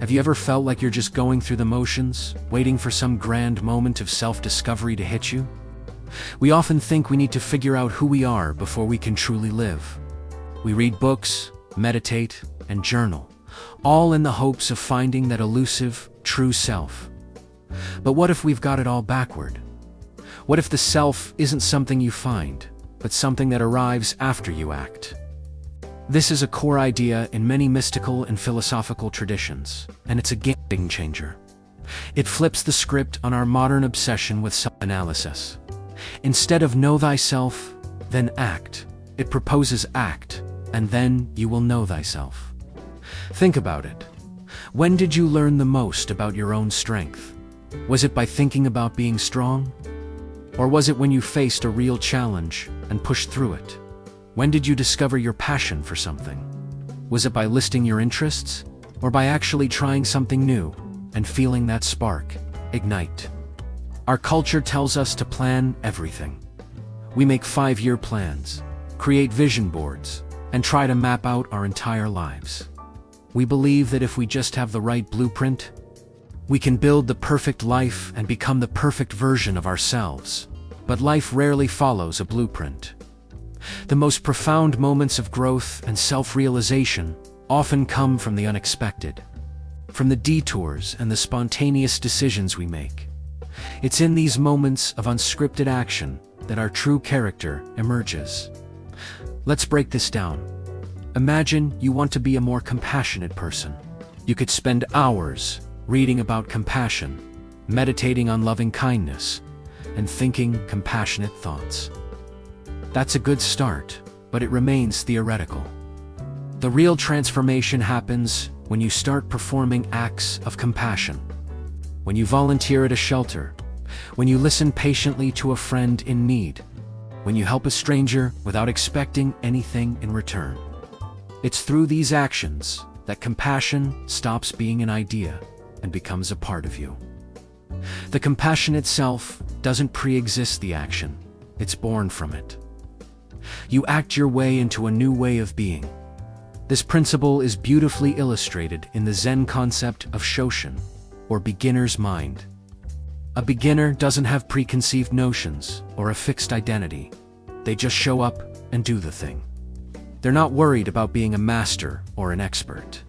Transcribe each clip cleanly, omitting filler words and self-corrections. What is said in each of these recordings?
Have you ever felt like you're just going through the motions, waiting for some grand moment of self-discovery to hit you? We often think we need to figure out who we are before we can truly live. We read books, meditate, and journal, all in the hopes of finding that elusive, true self. But what if we've got it all backward? What if the self isn't something you find, but something that arrives after you act? This is a core idea in many mystical and philosophical traditions, and it's a game changer. It flips the script on our modern obsession with self-analysis. Instead of know thyself, then act, it proposes act, and then you will know thyself. Think about it. When did you learn the most about your own strength? Was it by thinking about being strong? Or was it when you faced a real challenge and pushed through it? When did you discover your passion for something? Was it by listing your interests? Or by actually trying something new and feeling that spark ignite? Our culture tells us to plan everything. We make 5-year plans, create vision boards, and try to map out our entire lives. We believe that if we just have the right blueprint, we can build the perfect life and become the perfect version of ourselves. But life rarely follows a blueprint. The most profound moments of growth and self-realization often come from the unexpected, from the detours and the spontaneous decisions we make. It's in these moments of unscripted action that our true character emerges. Let's break this down. Imagine you want to be a more compassionate person. You could spend hours reading about compassion, meditating on loving kindness, and thinking compassionate thoughts. That's a good start, but it remains theoretical. The real transformation happens when you start performing acts of compassion. When you volunteer at a shelter, when you listen patiently to a friend in need, when you help a stranger without expecting anything in return. It's through these actions that compassion stops being an idea and becomes a part of you. The compassion itself doesn't pre-exist the action, it's born from it. You act your way into a new way of being. This principle is beautifully illustrated in the Zen concept of Shoshin, or beginner's mind. A beginner doesn't have preconceived notions or a fixed identity. They just show up and do the thing. They're not worried about being a master or an expert.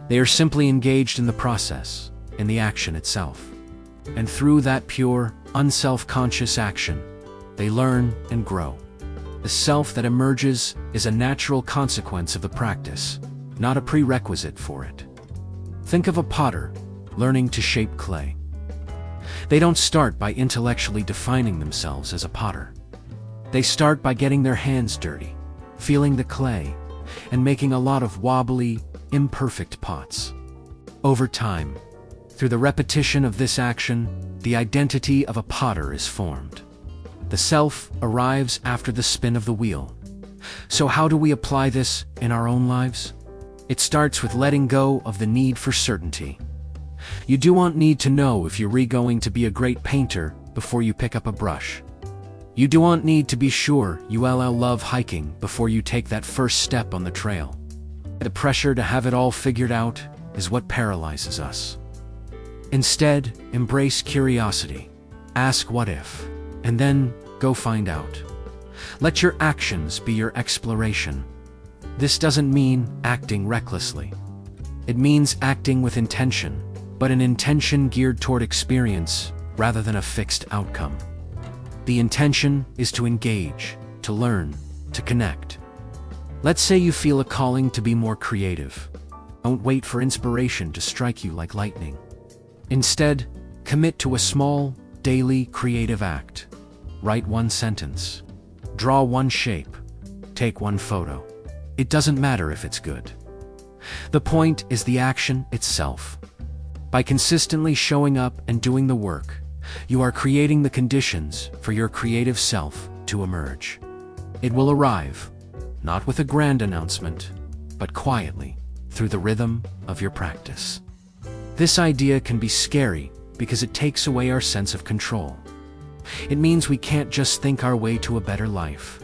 They are simply engaged in the process, in the action itself. And through that pure, unself-conscious action, they learn and grow. The self that emerges is a natural consequence of the practice, not a prerequisite for it. Think of a potter learning to shape clay. They don't start by intellectually defining themselves as a potter. They start by getting their hands dirty, feeling the clay, and making a lot of wobbly, imperfect pots. Over time, through the repetition of this action, the identity of a potter is formed. The self arrives after the spin of the wheel. So how do we apply this in our own lives? It starts with letting go of the need for certainty. You don't need to know if you're going to be a great painter before you pick up a brush. You don't need to be sure you love hiking before you take that first step on the trail. The pressure to have it all figured out is what paralyzes us. Instead, embrace curiosity. Ask what if, and then go find out. Let your actions be your exploration. This doesn't mean acting recklessly. It means acting with intention, but an intention geared toward experience rather than a fixed outcome. The intention is to engage, to learn, to connect. Let's say you feel a calling to be more creative. Don't wait for inspiration to strike you like lightning. Instead, commit to a small, daily creative act. Write one sentence. Draw one shape. Take one photo. It doesn't matter if it's good. The point is the action itself. By consistently showing up and doing the work, you are creating the conditions for your creative self to emerge. It will arrive, not with a grand announcement, but quietly, through the rhythm of your practice. This idea can be scary because it takes away our sense of control. It means we can't just think our way to a better life.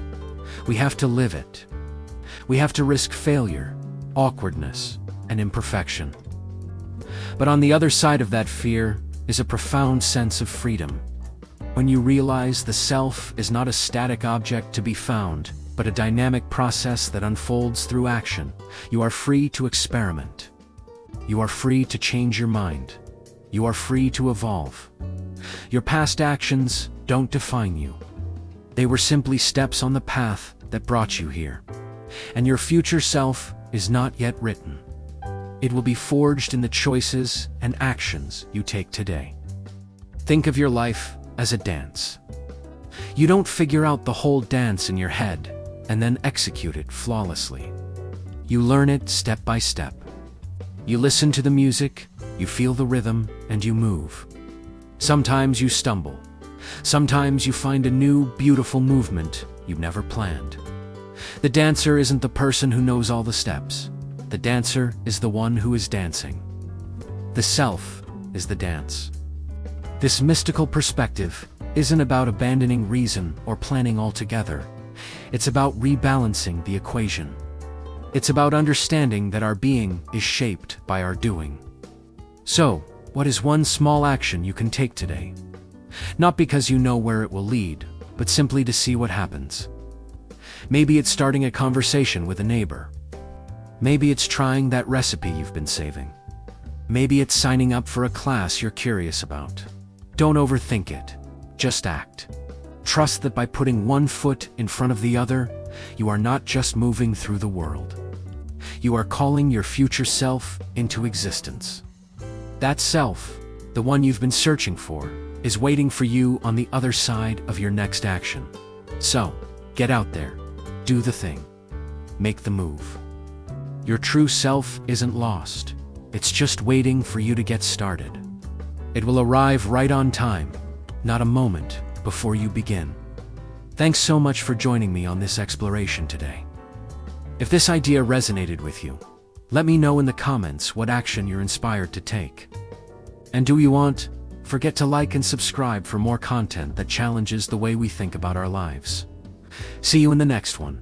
We have to live it. We have to risk failure, awkwardness, and imperfection. But on the other side of that fear is a profound sense of freedom. When you realize the self is not a static object to be found, but a dynamic process that unfolds through action, you are free to experiment. You are free to change your mind. You are free to evolve. Your past actions don't define you. They were simply steps on the path that brought you here. And your future self is not yet written. It will be forged in the choices and actions you take today. Think of your life as a dance. You don't figure out the whole dance in your head and then execute it flawlessly. You learn it step by step. You listen to the music, you feel the rhythm, and you move. Sometimes you stumble. Sometimes you find a new, beautiful movement you've never planned. The dancer isn't the person who knows all the steps. The dancer is the one who is dancing. The self is the dance. This mystical perspective isn't about abandoning reason or planning altogether. It's about rebalancing the equation. It's about understanding that our being is shaped by our doing. So, what is one small action you can take today? Not because you know where it will lead, but simply to see what happens. Maybe it's starting a conversation with a neighbor. Maybe it's trying that recipe you've been saving. Maybe it's signing up for a class you're curious about. Don't overthink it. Just act. Trust that by putting one foot in front of the other, you are not just moving through the world. You are calling your future self into existence. That self, the one you've been searching for, is waiting for you on the other side of your next action. So, get out there. Do the thing. Make the move. Your true self isn't lost. It's just waiting for you to get started. It will arrive right on time, not a moment before you begin. Thanks so much for joining me on this exploration today. If this idea resonated with you, let me know in the comments what action you're inspired to take. And forget to like and subscribe for more content that challenges the way we think about our lives. See you in the next one.